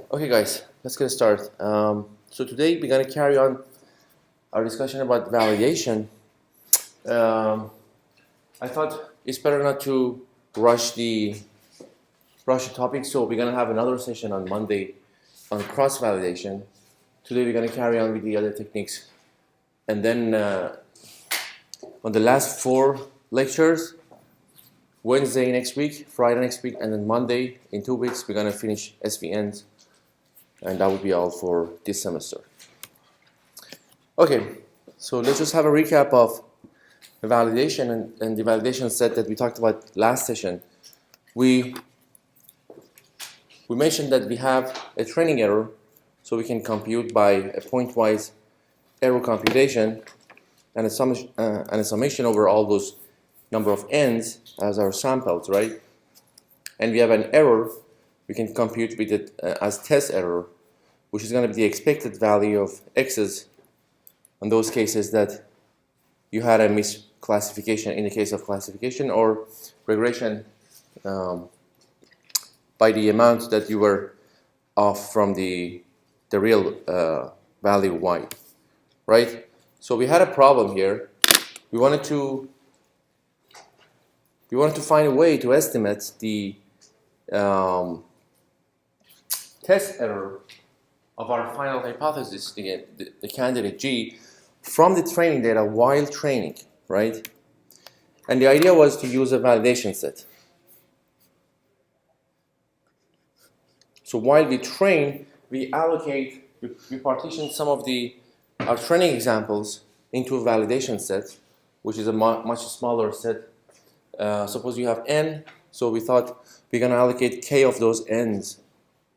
Okay, guys, let's get started. So today we're going to carry on our discussion about validation. Um, I thought it's better not to rush the topic, so we're going to have another session on Monday on cross validation. Today we're going to carry on with the other techniques, and then on the last 4 lectures, Wednesday next week, Friday next week, and then Monday in 2 weeks, we're going to finish SVNs. And that would be all for this semester. Okay, so let's just have a recap of the validation and the validation set that we talked about last session. We mentioned that we have a training error, so we can compute by a pointwise error computation and a summation over all those number of n's as our samples, right? And we have an error. We can compute with it as test error, which is going to be the expected value of x's in those cases that you had a misclassification in the case of classification or regression by the amount that you were off from the real value y, right? So we had a problem here. We wanted to find a way to estimate the test error of our final hypothesis, the candidate G, from the training data while training, right? And the idea was to use a validation set. So while we train, we partition some of our training examples into a validation set, which is a much smaller set. Suppose you have n, so we thought we're going to allocate k of those n's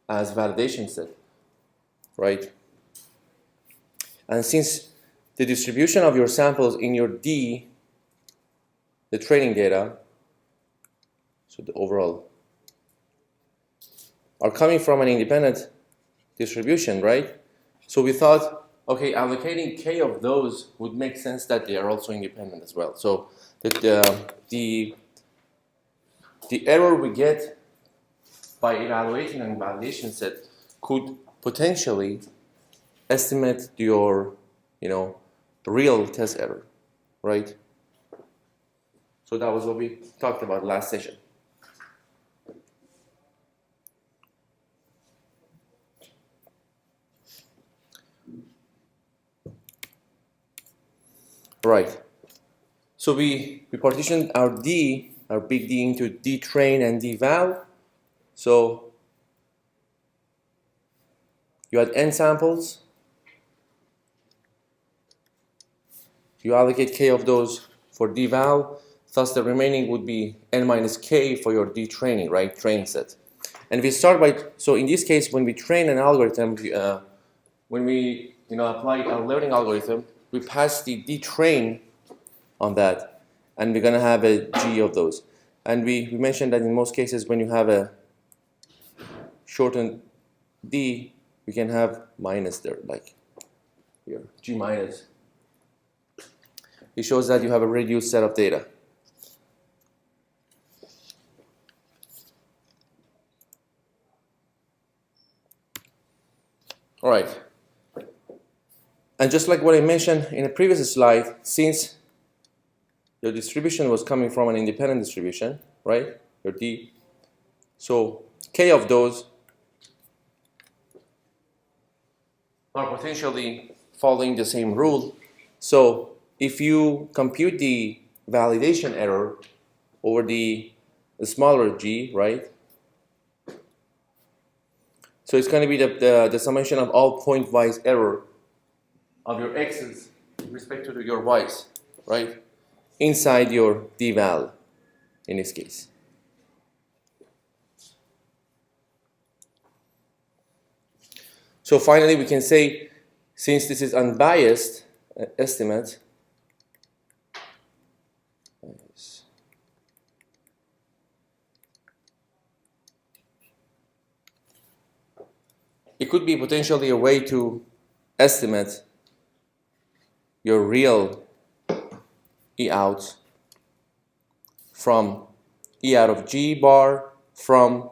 as validation set, right? And since the distribution of your samples in your D, the training data, so the overall, are coming from an independent distribution, right? So we thought, okay, allocating k of those would make sense that they are also independent as well. So that the error we get by evaluating and validation set could potentially estimate your, real test error, right? So that was what we talked about last session. Right. So we partitioned our big D into D train and D val. So you had n samples. You allocate k of those for D val. Thus, the remaining would be n minus k for your D training, right? Training set. And we start so in this case, when we train an algorithm, when we apply our learning algorithm, we pass the D train on that, and we're going to have a G of those. And we mentioned that in most cases, when you have a shortened D, we can have minus there, like here, G minus. It shows that you have a reduced set of data. All right. And just like what I mentioned in a previous slide, since your distribution was coming from an independent distribution, right? Your D. So k of those are potentially following the same rule. So if you compute the validation error over the smaller G, right? So it's going to be the summation of all pointwise error of your x's with respect to your y's, right? Inside your D val in this case. So finally, we can say, since this is unbiased estimate, it could be potentially a way to estimate your real E out from E out of G bar from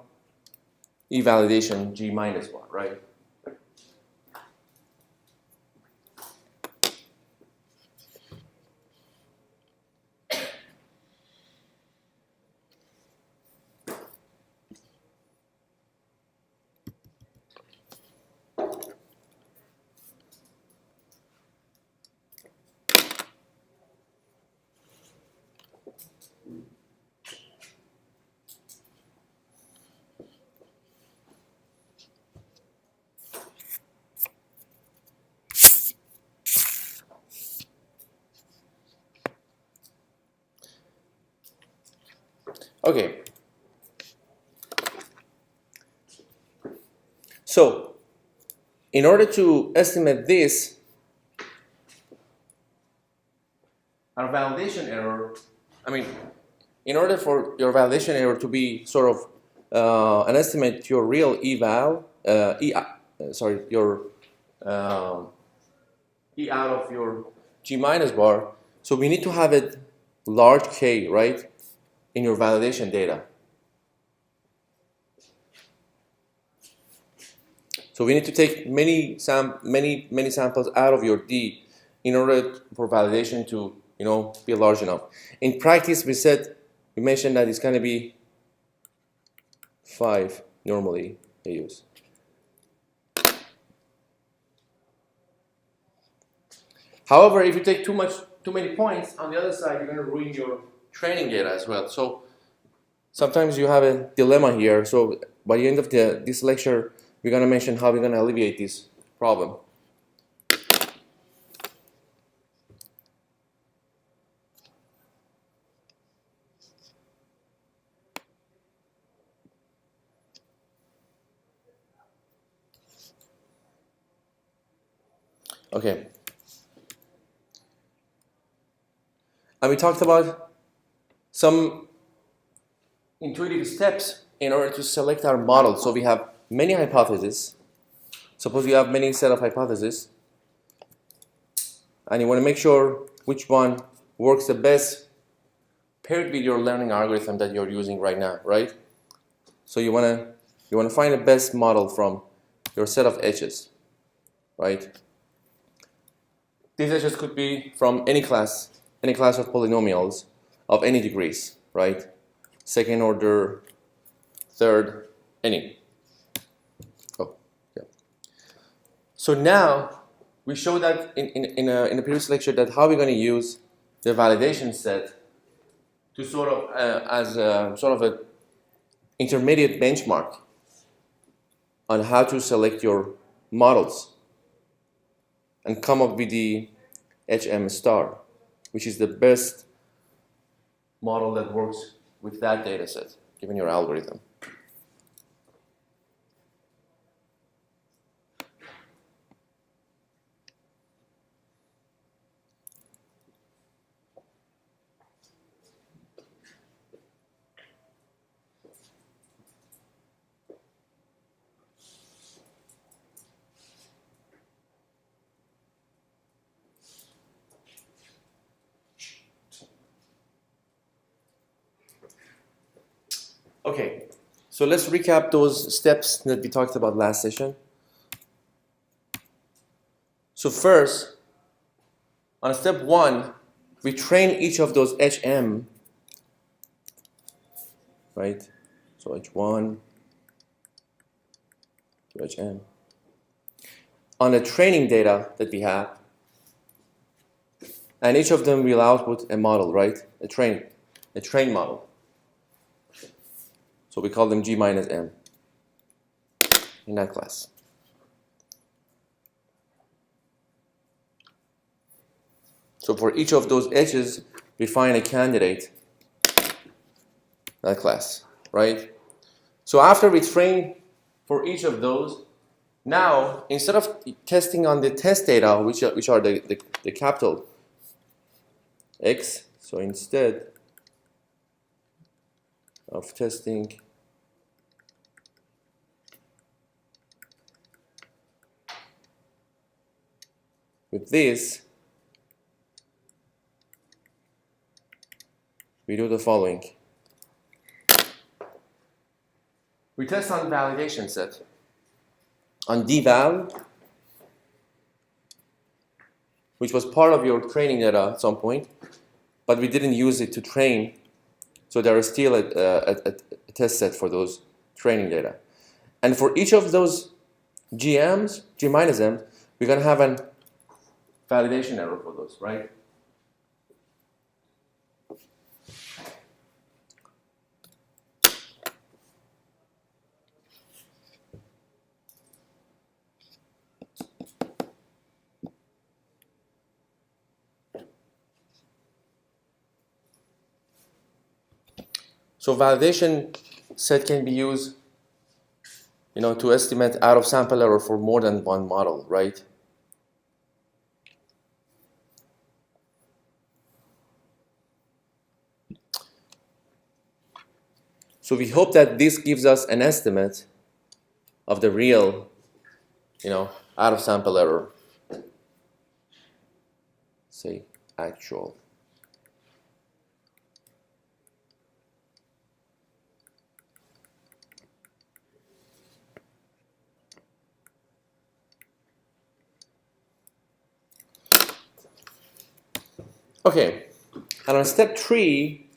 e-validation G minus bar, right? Okay. So, in order to estimate this, our validation error, in order for your validation error to be sort of an estimate to your real eval, your E out of your G minus bar, so we need to have it large K, right, in your validation data. So we need to take many samples out of your D in order for validation to be large enough. In practice, we mentioned that it's going to be 5 normally they use. However, if you take too many points on the other side, you're going to ruin your training data as well. So sometimes you have a dilemma here. So by the end of this lecture, we're going to mention how we're going to alleviate this problem. Okay. And we talked about some intuitive steps in order to select our model. So we have many hypotheses. Suppose you have many set of hypotheses, and you want to make sure which one works the best paired with your learning algorithm that you're using right now, right? So you want to find the best model from your set of edges, right? These edges could be from any class of polynomials of any degrees, right? Second order, third, any. Oh, yeah. So now we showed that in a previous lecture that how we're going to use the validation set to sort of as sort of an intermediate benchmark on how to select your models and come up with the HM star, which is the best model that works with that data set, given your algorithm. Okay, so let's recap those steps that we talked about last session. So first, on step 1, we train each of those HM, right? So H1 to HM. On the training data that we have, and each of them will output a model, right? A train model. So we call them G minus M in that class. So for each of those edges, we find a candidate, that class, right? So after we train for each of those, now instead of testing on the test data, which are the capital X, so instead of testing with this, we do the following. we test on validation set, on dval, which was part of your training data at some point, but we didn't use it to train, so there is still a test set for those training data. And for each of those GMs, G minus M's, we're going to have a validation error for those, right? So validation set can be used, to estimate out of sample error for more than one model, right? So we hope that this gives us an estimate of the real, out of sample error. Say actual. Okay, and on step 3,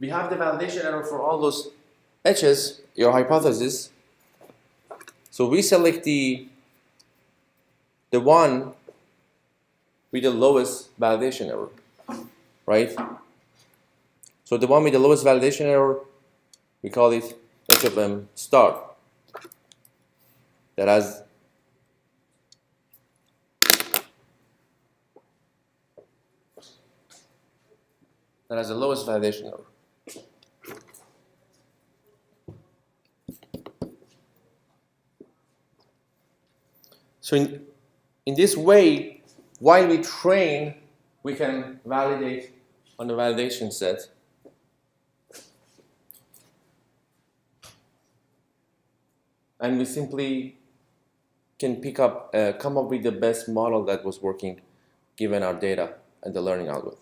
we have the validation error for all those H's, your hypothesis. So we select the one with the lowest validation error, right? So the one with the lowest validation error, we call it H of M star. That has the lowest validation error. So in this way, while we train, we can validate on the validation set. And we simply can come up with the best model that was working given our data and the learning algorithm.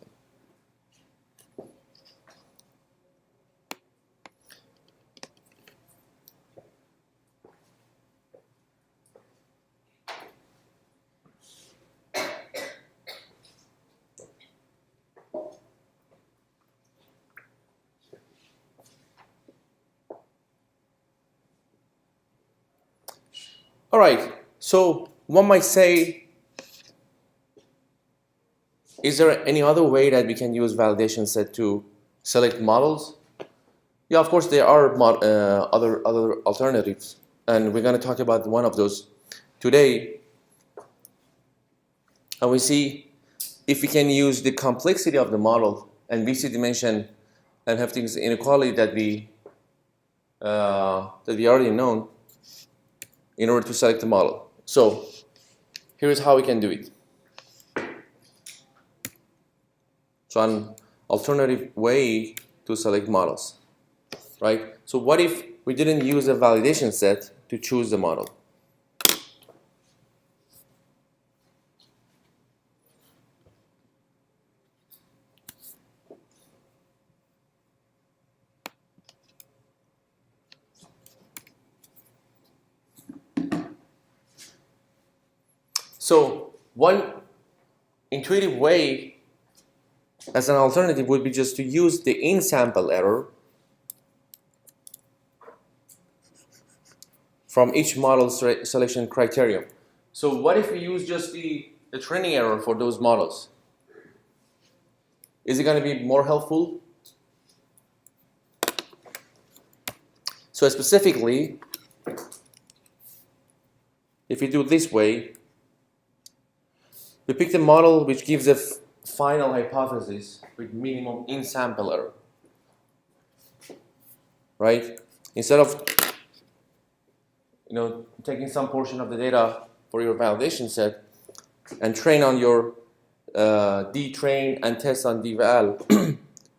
All right, so one might say, is there any other way that we can use validation set to select models? Yeah, of course there are other alternatives, and we're going to talk about one of those today. And we see if we can use the complexity of the model and BC dimension and have things inequality that we already know in order to select the model. So here's how we can do it. So an alternative way to select models, right? So what if we didn't use a validation set to choose the model? So one intuitive way as an alternative would be just to use the in-sample error from each model selection criterion. So what if we use just the training error for those models? Is it going to be more helpful? So specifically, if we do it this way, we pick the model which gives a final hypothesis with minimum in-sample error, right? Instead of taking some portion of the data for your validation set and train on your D-train and test on D-val,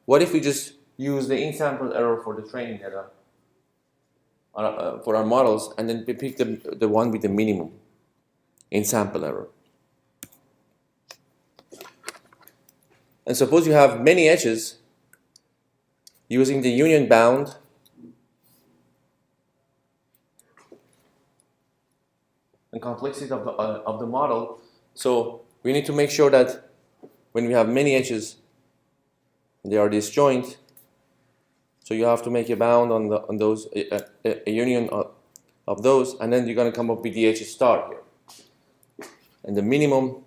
what if we just use the in-sample error for the training data for our models, and then we pick the one with the minimum in-sample error? And suppose you have many edges using the union bound and complexity of the model. So we need to make sure that when we have many edges, they are disjoint. So you have to make a bound on those, a union of those, and then you're going to come up with the H star here. And the minimum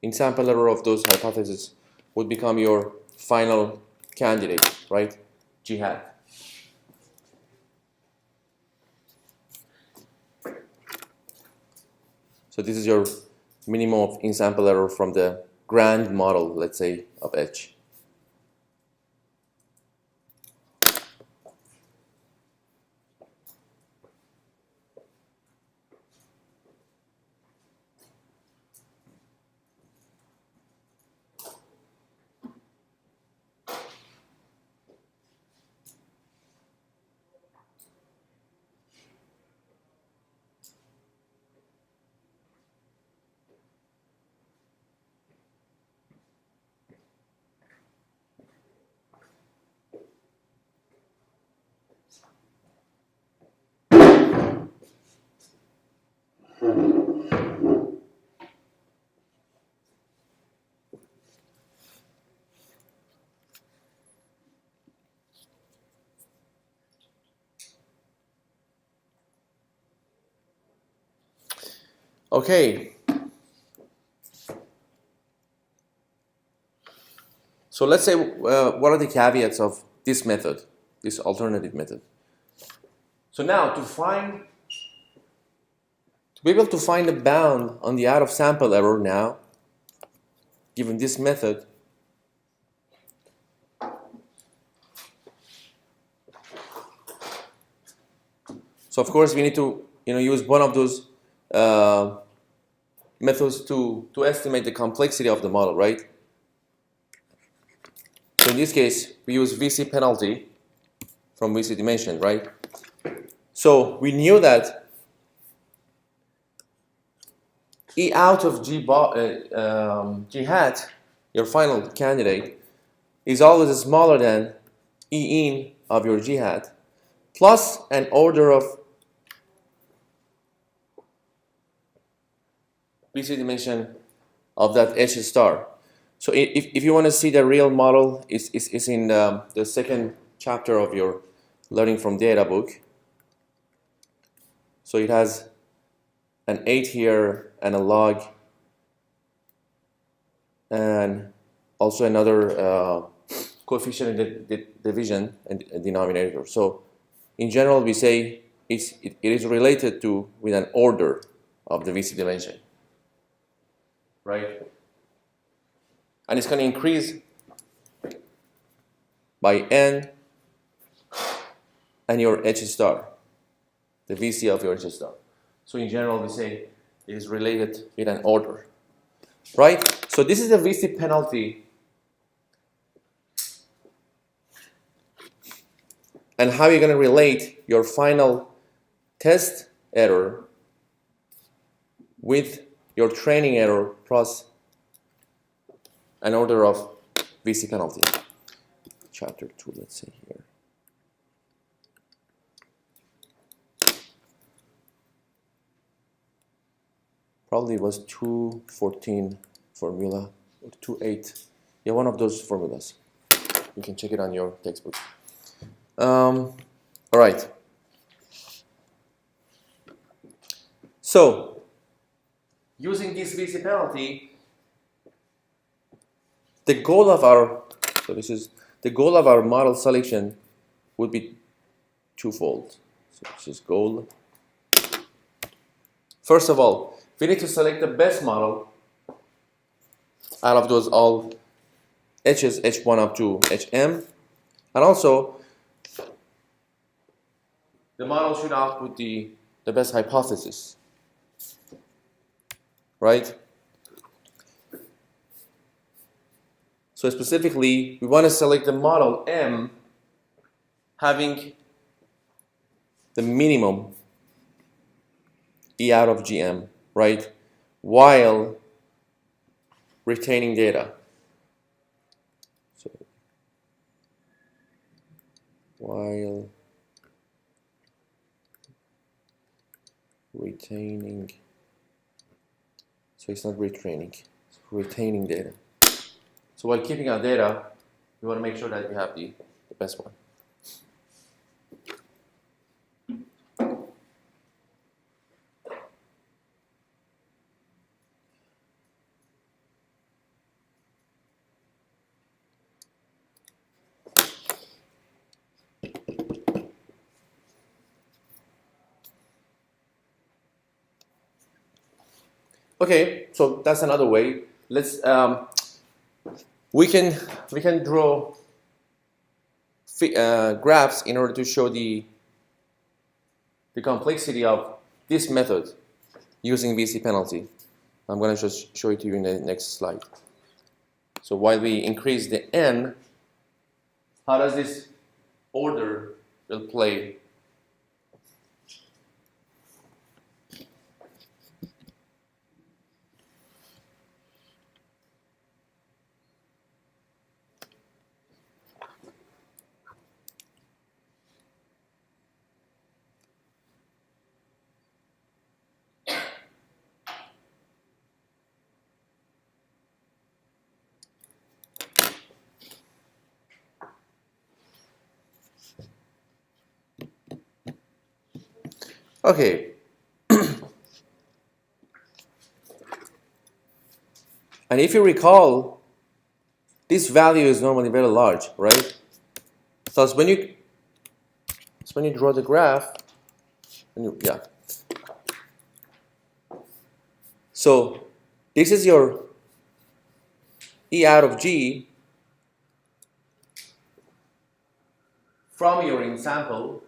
in sample error of those hypotheses would become your final candidate, right? G hat. So this is your minimum of in sample error from the grand model, let's say, of H. Okay. So let's say, what are the caveats of this method, this alternative method? So now to be able to find a bound on the out of sample error now, given this method, so of course we need to use one of those methods to estimate the complexity of the model, right? So in this case, we use VC penalty from VC dimension, right? So we knew that E out of G hat, your final candidate, is always smaller than E in of your G hat, plus an order of VC dimension of that H star. So if you want to see the real model, is in the second chapter of your Learning from Data book. So it has an 8 here and a log, and also another coefficient in the division and denominator. So in general, we say it is related to with an order of the VC dimension, right? And it's going to increase by n and your H star, the VC of your H star. So in general, we say it is related with an order, right? So this is the VC penalty. And how you're going to relate your final test error with your training error plus an order of VC penalty. Chapter 2, let's say here. Probably it was 214 formula or 28. Yeah, one of those formulas. You can check it on your textbook. All right. So, using this VC penalty, the goal of our model selection would be twofold. So this is goal. First of all, we need to select the best model out of those all H's, H1 up to HM, and also the model should output the best hypothesis, right? So specifically, we want to select the model M having the minimum E out of GM, right? While retaining data. while retaining, so it's not retraining, it's retaining data. So while keeping our data, we want to make sure that we have the best one. Okay, so that's another way. Let's we can draw graphs in order to show the complexity of this method using VC penalty. I'm going to just show it to you in the next slide. So while we increase the n, how does this order will play? Okay. And if you recall, this value is normally very large, right? So it's when you draw the graph, yeah. So this is your E out of G from your in sample,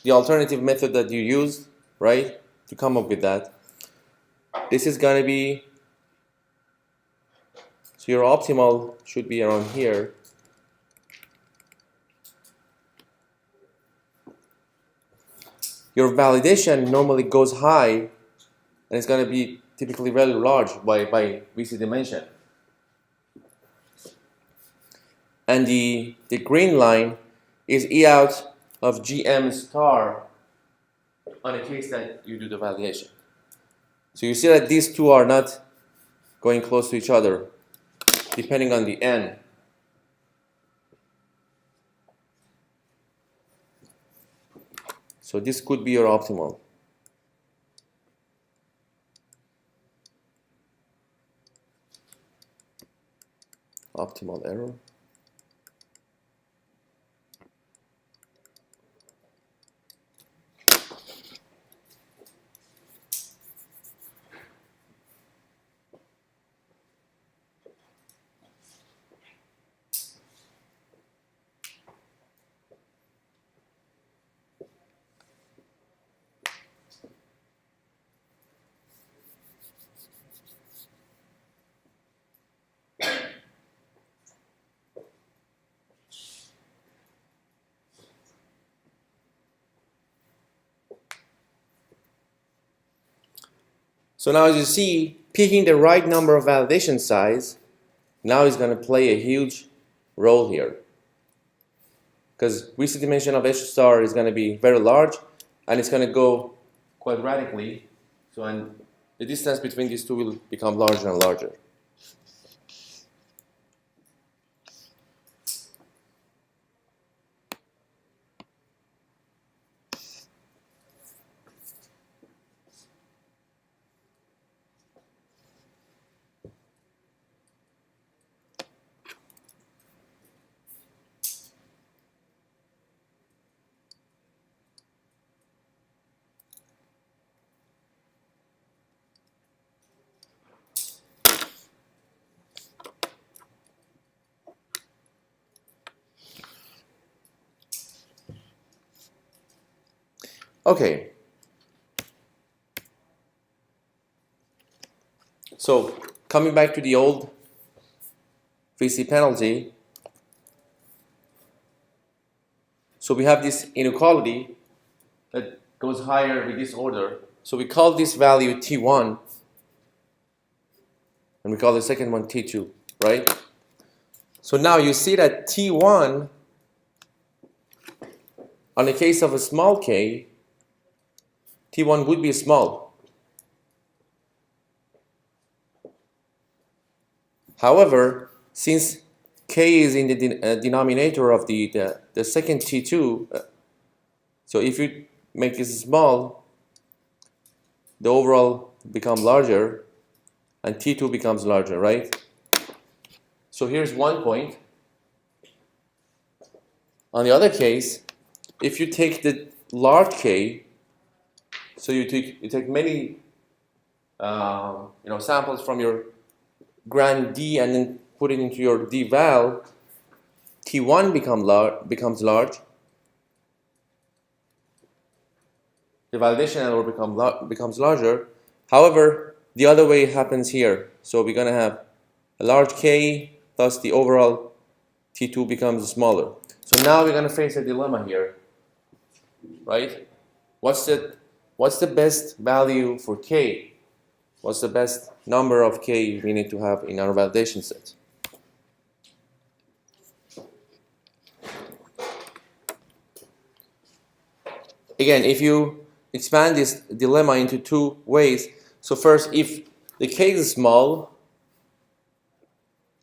the alternative method that you used, right, to come up with that. This is going to be, so your optimal should be around here. Your validation normally goes high, and it's going to be typically very large by VC dimension. And the green line is E out of GM star on a case that you do the validation. So you see that these two are not going close to each other, depending on the n. So this could be your optimal. Optimal error. So now as you see, picking the right number of validation size now is going to play a huge role here. Because VC dimension of H star is going to be very large, and it's going to go quadratically. So and the distance between these two will become larger and larger. Okay. So coming back to the old VC penalty, so we have this inequality that goes higher with this order. So we call this value T1, and we call the second one T2, right? So now you see that T1 on the case of a small k, T1 would be small. However, since k is in the denominator of the second T2, so if you make this small, the overall becomes larger, and T2 becomes larger, right? So here's one point. On the other case, if you take the large k, so you take many samples from your grand D and then put it into your D val, T1 becomes large. The validation error becomes larger. However, the other way happens here. So we're going to have a large k, thus the overall T2 becomes smaller. So now we're going to face a dilemma here, right? What's the best value for k? What's the best number of k we need to have in our validation set? Again, if you expand this dilemma into two ways, so first, if the k is small,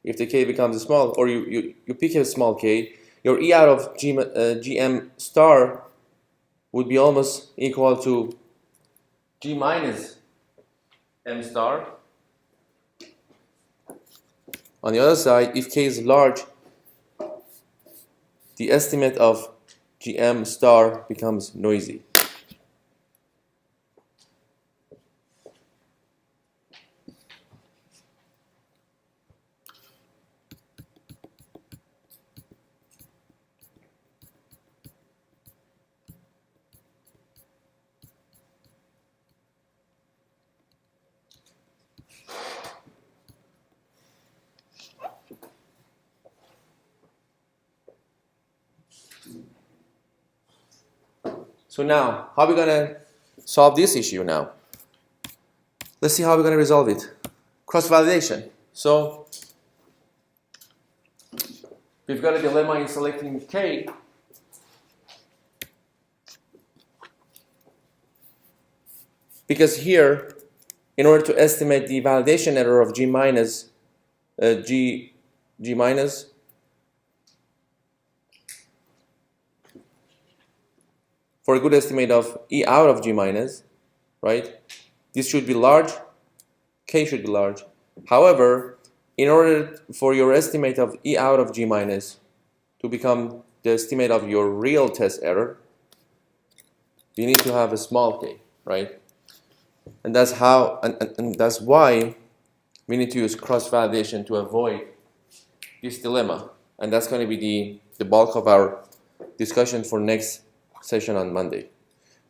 if the k becomes small, or you pick a small k, your E out of Gm star would be almost equal to G minus M star. On the other side, if k is large, the estimate of Gm star becomes noisy. So now, how are we going to solve this issue now? Let's see how we're going to resolve it. Cross-validation. So, we've got a dilemma in selecting k. Because here, in order to estimate the validation error of G minus, for a good estimate of E out of G minus, right? This should be large, K should be large. However, in order for your estimate of E out of G minus to become the estimate of your real test error, you need to have a small k, right? And that's how, and that's why we need to use cross-validation to avoid this dilemma. And that's going to be the bulk of our discussion for next session on Monday.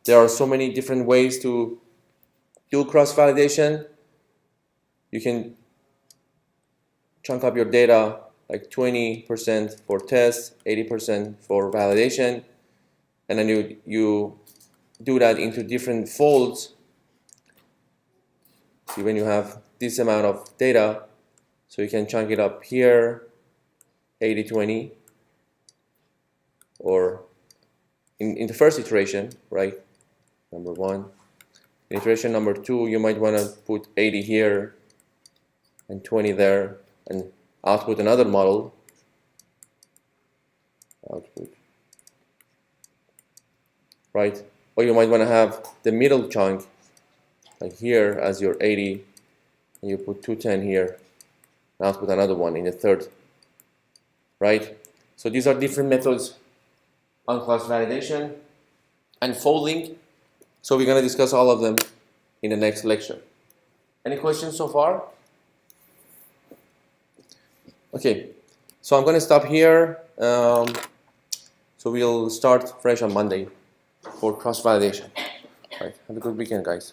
There are so many different ways to do cross-validation. You can chunk up your data like 20% for tests, 80% for validation, and then you do that into different folds. See, when you have this amount of data, so you can chunk it up here, 80-20, or in the first iteration, right, number 1. In iteration number 2, you might want to put 80 here and 20 there and output another model. Right? Or you might want to have the middle chunk like here as your 80, and you put 210 here and output another one in the third. Right? So these are different methods on cross-validation and folding. So we're going to discuss all of them in the next lecture. Any questions so far? Okay, so I'm going to stop here. So we'll start fresh on Monday for cross-validation. All right, have a good weekend, guys.